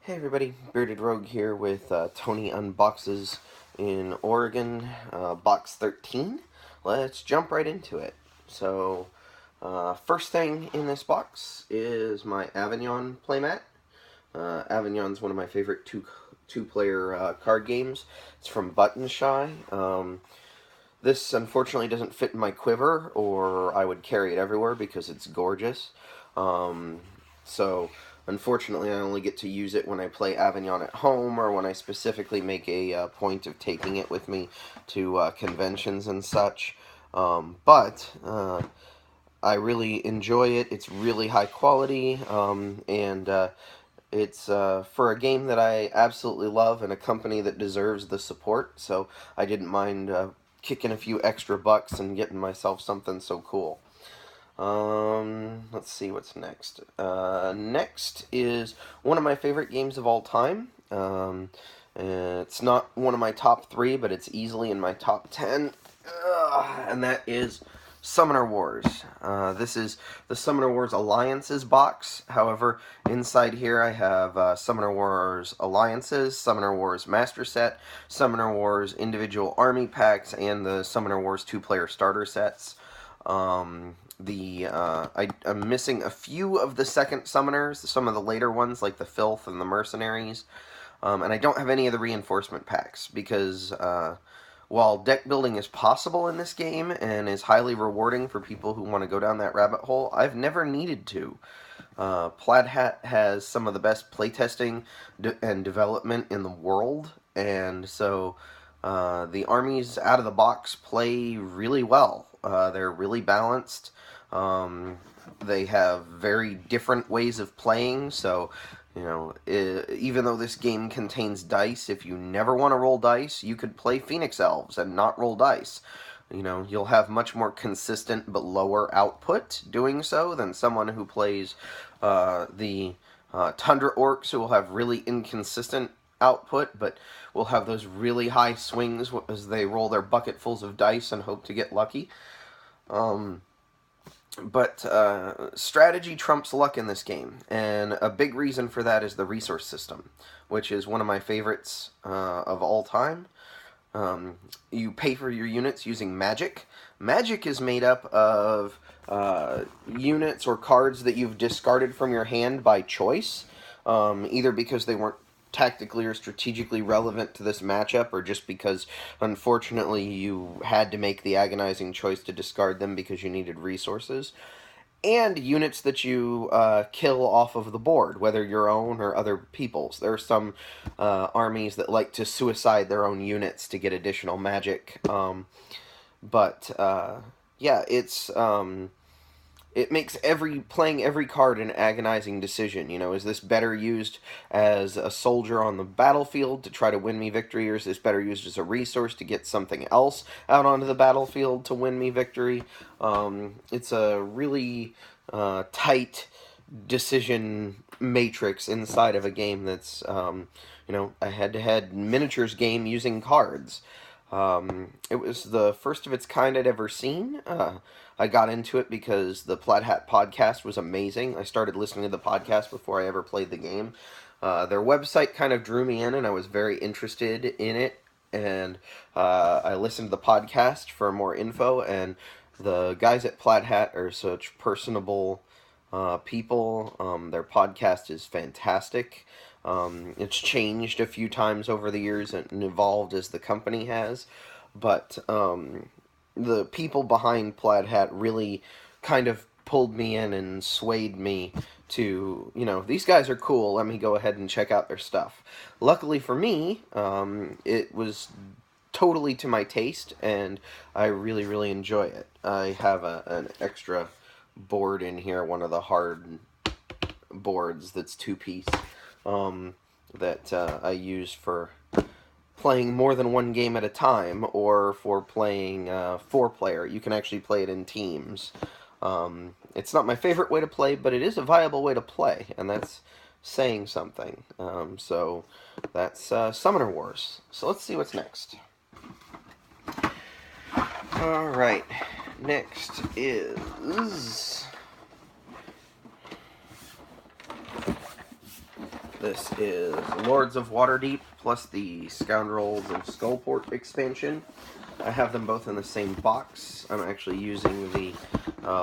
Hey everybody, Bearded Rogue here with Tony Unboxes in Oregon, box 13. Let's jump right into it. So, first thing in this box is my Avignon playmat. Avignon's one of my favorite two-player card games. It's from Button Shy. This unfortunately doesn't fit in my quiver, or I would carry it everywhere because it's gorgeous. So unfortunately I only get to use it when I play Avignon at home, or when I specifically make a point of taking it with me to conventions and such. But I really enjoy it. It's really high quality, and it's for a game that I absolutely love and a company that deserves the support, so I didn't mind kicking a few extra bucks and getting myself something so cool. Let's see what's next. Next is one of my favorite games of all time. It's not one of my top 3, but it's easily in my top 10, and that is Summoner Wars. This is the Summoner Wars Alliances box. However, inside here I have Summoner Wars Alliances, Summoner Wars Master Set, Summoner Wars individual army packs, and the Summoner Wars 2-player starter sets. I'm missing a few of the second summoners, some of the later ones like the Filth and the Mercenaries, and I don't have any of the reinforcement packs because while deck building is possible in this game and is highly rewarding for people who want to go down that rabbit hole, I've never needed to. Plaid Hat has some of the best playtesting and development in the world, and so the armies out of the box play really well. They're really balanced. They have very different ways of playing, so even though this game contains dice, if you never want to roll dice, you could play Phoenix Elves and not roll dice. You'll have much more consistent but lower output doing so than someone who plays the Tundra Orcs, who will have really inconsistent output, but will have those really high swings as they roll their bucketfuls of dice and hope to get lucky. But strategy trumps luck in this game, and a big reason for that is the resource system, which is one of my favorites of all time. You pay for your units using magic. Magic is made up of units or cards that you've discarded from your hand by choice, either because they weren't tactically or strategically relevant to this matchup, or just because unfortunately you had to make the agonizing choice to discard them because you needed resources, and units that you kill off of the board, whether your own or other people's. There are some armies that like to suicide their own units to get additional magic, but yeah, it makes playing every card an agonizing decision. Is this better used as a soldier on the battlefield to try to win me victory, or is this better used as a resource to get something else out onto the battlefield to win me victory? It's a really tight decision matrix inside of a game that's, a head-to-head miniatures game using cards. It was the first of its kind I'd ever seen. I got into it because the Plaid Hat podcast was amazing. I started listening to the podcast before I ever played the game. Their website kind of drew me in, and I was very interested in it. And I listened to the podcast for more info, and the guys at Plaid Hat are such personable people. Their podcast is fantastic. It's changed a few times over the years and evolved as the company has, but the people behind Plaid Hat really kind of pulled me in and swayed me to, these guys are cool, let me go ahead and check out their stuff. Luckily for me, it was totally to my taste, and I really, really enjoy it. I have an extra board in here, one of the hard boards that's 2-piece, that I use for playing more than one game at a time, or for playing 4-player. You can actually play it in teams. It's not my favorite way to play, but it is a viable way to play, and that's saying something. So that's Summoner Wars. So let's see what's next. Alright, next is This is Lords of Waterdeep plus the Scoundrels of Skullport expansion. I have them both in the same box. I'm actually using the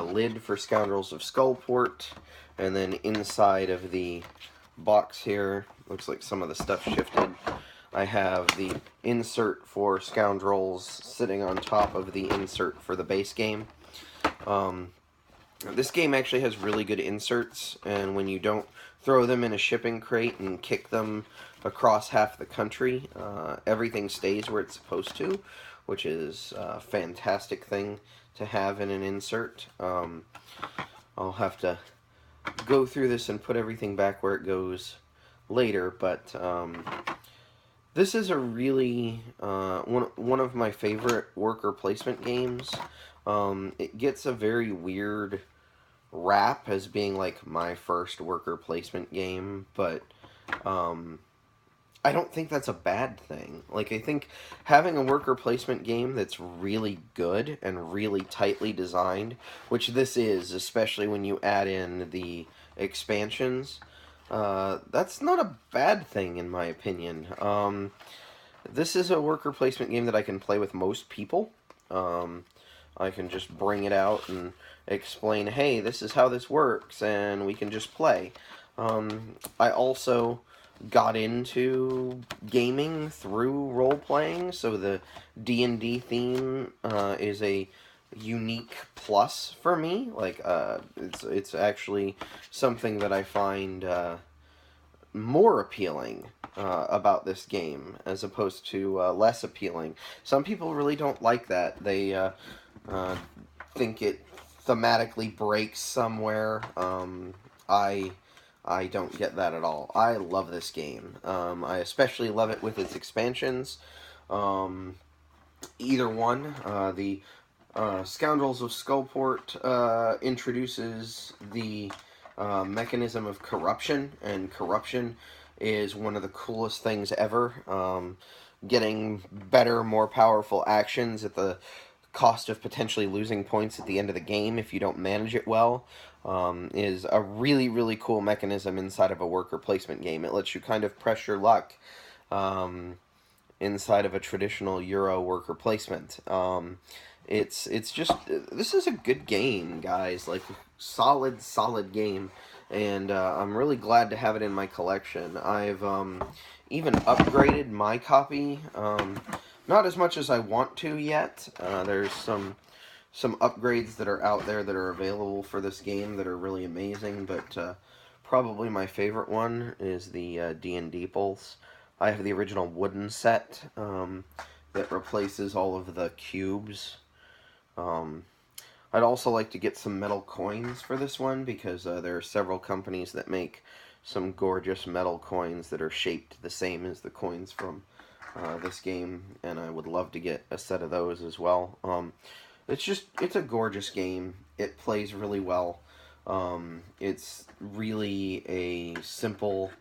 lid for Scoundrels of Skullport, and then inside of the box here, looks like some of the stuff shifted. I have the insert for Scoundrels sitting on top of the insert for the base game. This game actually has really good inserts, and when you don't throw them in a shipping crate and kick them across half the country, everything stays where it's supposed to, which is a fantastic thing to have in an insert. I'll have to go through this and put everything back where it goes later, but this is a really one of my favorite worker placement games. It gets a very weird rap as being like my first worker placement game, but I don't think that's a bad thing. Like, I think having a worker placement game that's really good and really tightly designed, which this is, especially when you add in the expansions, that's not a bad thing in my opinion. This is a worker placement game that I can play with most people. I can just bring it out and explain, hey, this is how this works, and we can just play. I also got into gaming through role-playing, so the D&D theme is a unique plus for me. Like, it's actually something that I find more appealing about this game, as opposed to less appealing. Some people really don't like that. They think it thematically breaks somewhere. I don't get that at all. I love this game. I especially love it with its expansions. Either one. The Scoundrels of Skullport introduces the mechanism of corruption, and corruption is one of the coolest things ever. Getting better, more powerful actions at the cost of potentially losing points at the end of the game if you don't manage it well is a really, really cool mechanism inside of a worker placement game. It lets you kind of press your luck inside of a traditional Euro worker placement. It's just, this is a good game, guys. Like, solid game, and I'm really glad to have it in my collection. I've even upgraded my copy. Not as much as I want to yet. There's some upgrades that are out there that are available for this game that are really amazing, but probably my favorite one is the D&D Pulse. I have the original wooden set that replaces all of the cubes. I'd also like to get some metal coins for this one, because there are several companies that make some gorgeous metal coins that are shaped the same as the coins from this game, and I would love to get a set of those as well. It's a gorgeous game. It plays really well. It's really a simple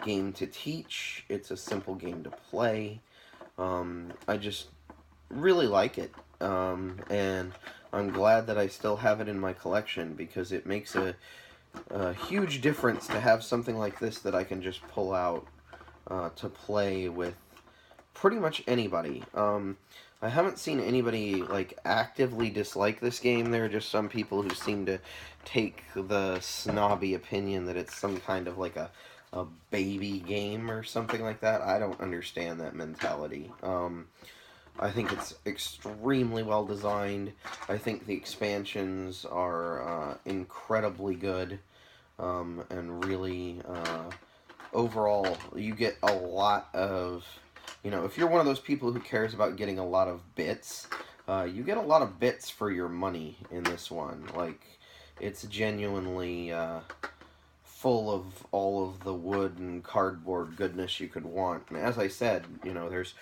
game to teach. It's a simple game to play. I just really like it. And I'm glad that I still have it in my collection, because it makes a huge difference to have something like this that I can just pull out to play with pretty much anybody. I haven't seen anybody like actively dislike this game. There are just some people who seem to take the snobby opinion that it's some kind of like a baby game or something like that. I don't understand that mentality. I think it's extremely well designed. I think the expansions are incredibly good, and really overall you get a lot of, you know, if you're one of those people who cares about getting a lot of bits, you get a lot of bits for your money in this one. Like, it's genuinely full of all of the wood and cardboard goodness you could want. And as I said, you know, there's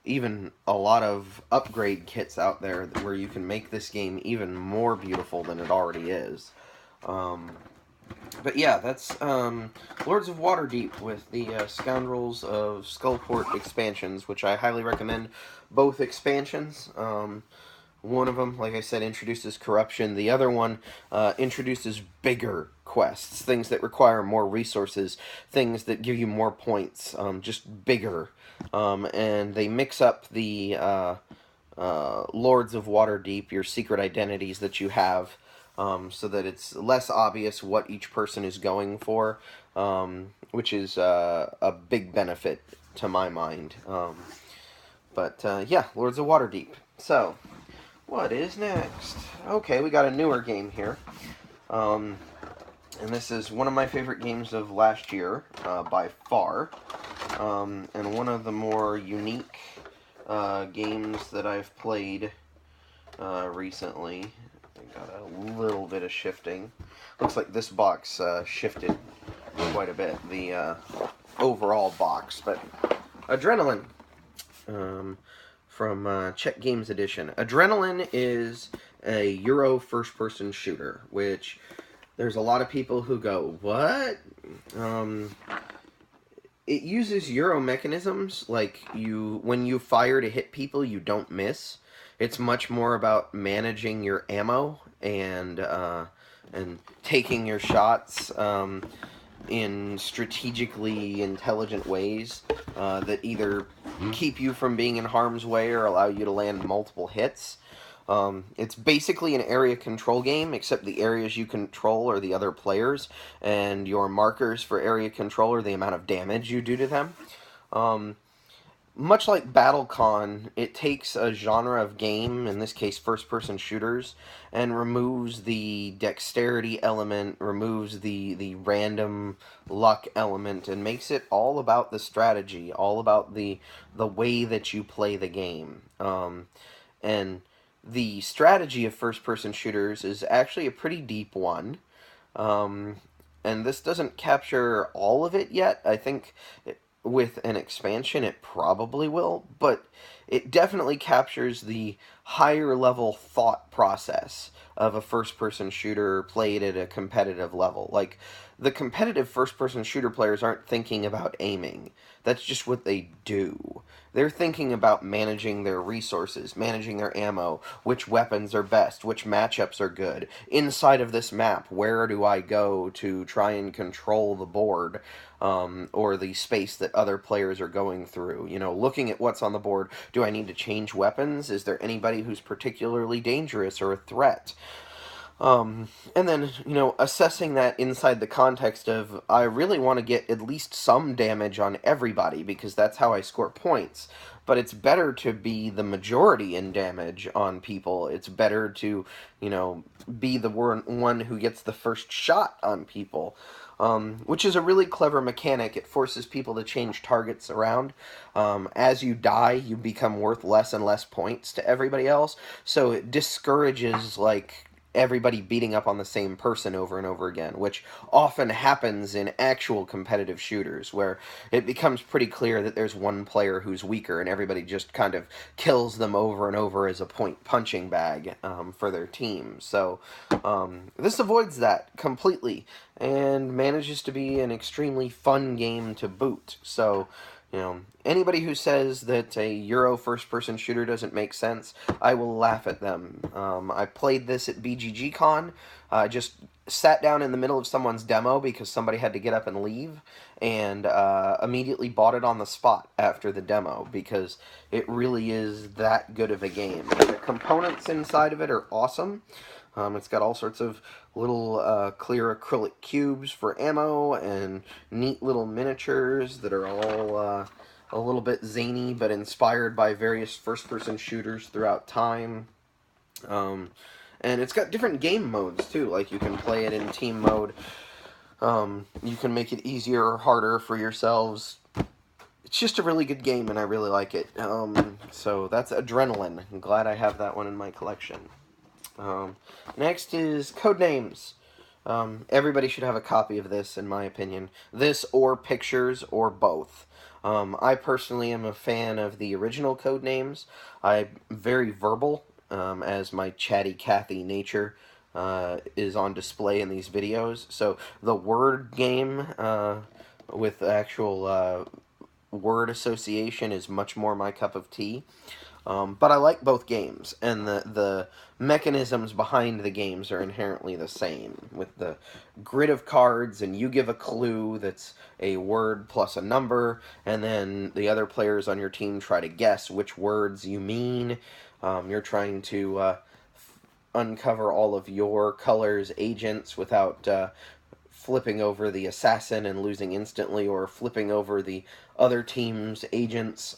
even a lot of upgrade kits out there where you can make this game even more beautiful than it already is. But yeah, that's Lords of Waterdeep with the Scoundrels of Skullport expansions, which I highly recommend both expansions. One of them, like I said, introduces corruption. The other one introduces bigger quests, things that require more resources, things that give you more points, just bigger. And they mix up the Lords of Waterdeep, your secret identities that you have, so that it's less obvious what each person is going for, which is a big benefit to my mind. But yeah, Lords of Waterdeep. So, what is next? Okay, we got a newer game here. Um, and this is one of my favorite games of last year, by far. And one of the more unique games that I've played recently. I got a little bit of shifting. Looks like this box shifted quite a bit, the overall box. But Adrenaline, from Czech Games Edition. Adrenaline is a Euro first-person shooter, which there's a lot of people who go, what? It uses Euro mechanisms, like when you fire to hit people, you don't miss. It's much more about managing your ammo and taking your shots in strategically intelligent ways that either keep you from being in harm's way or allow you to land multiple hits. It's basically an area control game, except the areas you control are the other players, and your markers for area control are the amount of damage you do to them. Much like BattleCon, it takes a genre of game, in this case first-person shooters, and removes the dexterity element, removes the random luck element, and makes it all about the strategy, all about the way that you play the game. And the strategy of first-person shooters is actually a pretty deep one. And this doesn't capture all of it yet. I think with an expansion it probably will, but it definitely captures the higher level thought process of a first-person shooter played at a competitive level. Like, the competitive first-person shooter players aren't thinking about aiming. That's just what they do. They're thinking about managing their resources, managing their ammo, which weapons are best, which matchups are good. Inside of this map, where do I go to try and control the board, or the space that other players are going through? You know, looking at what's on the board, do I need to change weapons? Is there anybody who's particularly dangerous or a threat? And then, you know, assessing that inside the context of, I really want to get at least some damage on everybody, because that's how I score points. But it's better to be the majority in damage on people. It's better to, you know, be the one who gets the first shot on people. Which is a really clever mechanic. It forces people to change targets around. As you die, you become worth less and less points to everybody else. So it discourages, like, everybody beating up on the same person over and over again, which often happens in actual competitive shooters, where it becomes pretty clear that there's one player who's weaker and everybody just kind of kills them over and over as a point punching bag for their team. So this avoids that completely and manages to be an extremely fun game to boot. So, you know, anybody who says that a Euro first-person shooter doesn't make sense, I will laugh at them. I played this at BGG-Con. I just sat down in the middle of someone's demo because somebody had to get up and leave, and immediately bought it on the spot after the demo, because it really is that good of a game. And the components inside of it are awesome. It's got all sorts of little clear acrylic cubes for ammo and neat little miniatures that are all a little bit zany but inspired by various first-person shooters throughout time. And it's got different game modes too, like you can play it in team mode. You can make it easier or harder for yourselves. It's just a really good game and I really like it. So that's Adrenaline. I'm glad I have that one in my collection. Next is Codenames. Everybody should have a copy of this, in my opinion. This or Pictures or both. I personally am a fan of the original Codenames. I'm very verbal, as my chatty Cathy nature is on display in these videos. So the word game with actual word association is much more my cup of tea. But I like both games, and the mechanisms behind the games are inherently the same, with the grid of cards, and you give a clue that's a word plus a number, and then the other players on your team try to guess which words you mean. You're trying to uncover all of your color's agents without flipping over the assassin and losing instantly, or flipping over the other team's agents.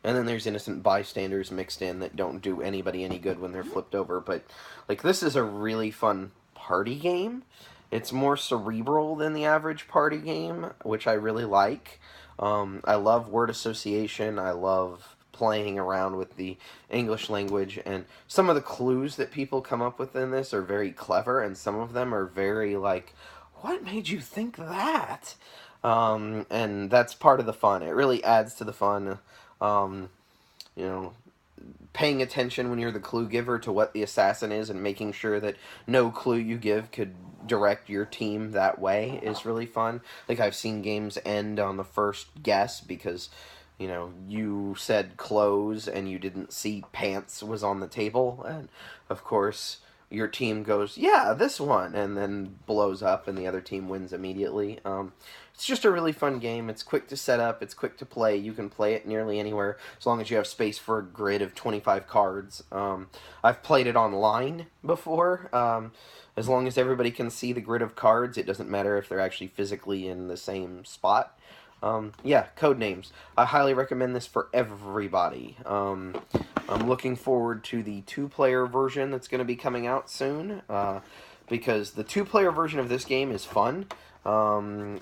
And then there's innocent bystanders mixed in that don't do anybody any good when they're flipped over. But, like, this is a really fun party game. It's more cerebral than the average party game, which I really like. I love word association. I love playing around with the English language. And some of the clues that people come up with in this are very clever, and some of them are very, like, what made you think that? And that's part of the fun. It really adds to the fun. Um, you know, paying attention when you're the clue giver to what the assassin is, and making sure that no clue you give could direct your team that way is really fun. Like, I've seen games end on the first guess because, you said clothes and you didn't see pants was on the table, and of course your team goes, yeah, this one, and then blows up and the other team wins immediately. It's just a really fun game. It's quick to set up. It's quick to play. You can play it nearly anywhere as long as you have space for a grid of 25 cards. I've played it online before. As long as everybody can see the grid of cards, it doesn't matter if they're actually physically in the same spot. Yeah, Codenames. I highly recommend this for everybody. I'm looking forward to the two-player version that's going to be coming out soon, because the two-player version of this game is fun.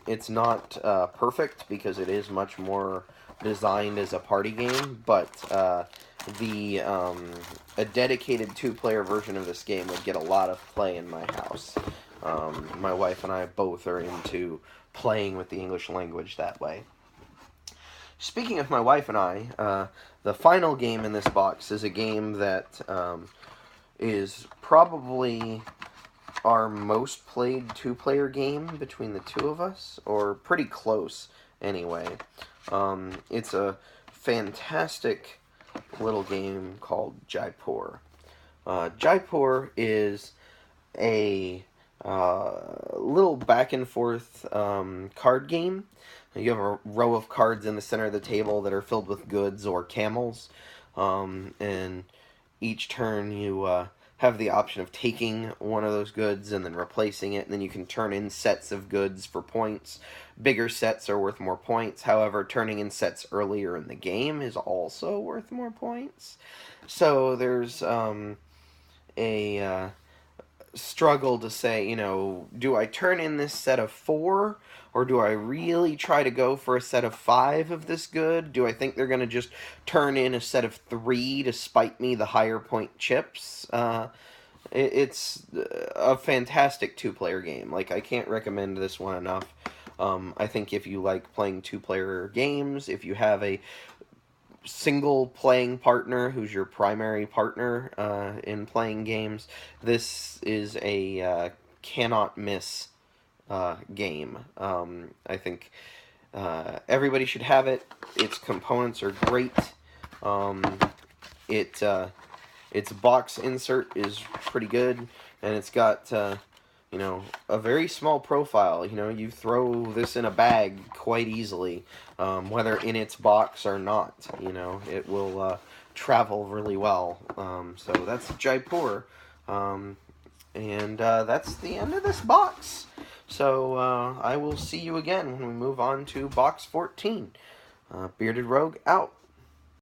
It's not perfect because it is much more designed as a party game, but a dedicated two-player version of this game would get a lot of play in my house. My wife and I both are into playing with the English language that way. Speaking of my wife and I, the final game in this box is a game that is probably our most played two-player game between the two of us, or pretty close anyway. It's a fantastic little game called Jaipur. Jaipur is a little back and forth card game. You have a row of cards in the center of the table that are filled with goods or camels, and each turn you have the option of taking one of those goods and then replacing it, and then you can turn in sets of goods for points. Bigger sets are worth more points. However, turning in sets earlier in the game is also worth more points. So there's a struggle to say, do I turn in this set of 4, or do I really try to go for a set of 5 of this good? Do I think they're going to just turn in a set of 3 to spite me the higher point chips? It's a fantastic two-player game. Like, I can't recommend this one enough. I think if you like playing two-player games, if you have a single playing partner who's your primary partner in playing games, this is a cannot miss game. I think everybody should have it. Its components are great. Its box insert is pretty good, and it's got a very small profile. You throw this in a bag quite easily, whether in its box or not. It will travel really well. So that's Jaipur, and that's the end of this box. So I will see you again when we move on to box 14. Bearded Rogue out.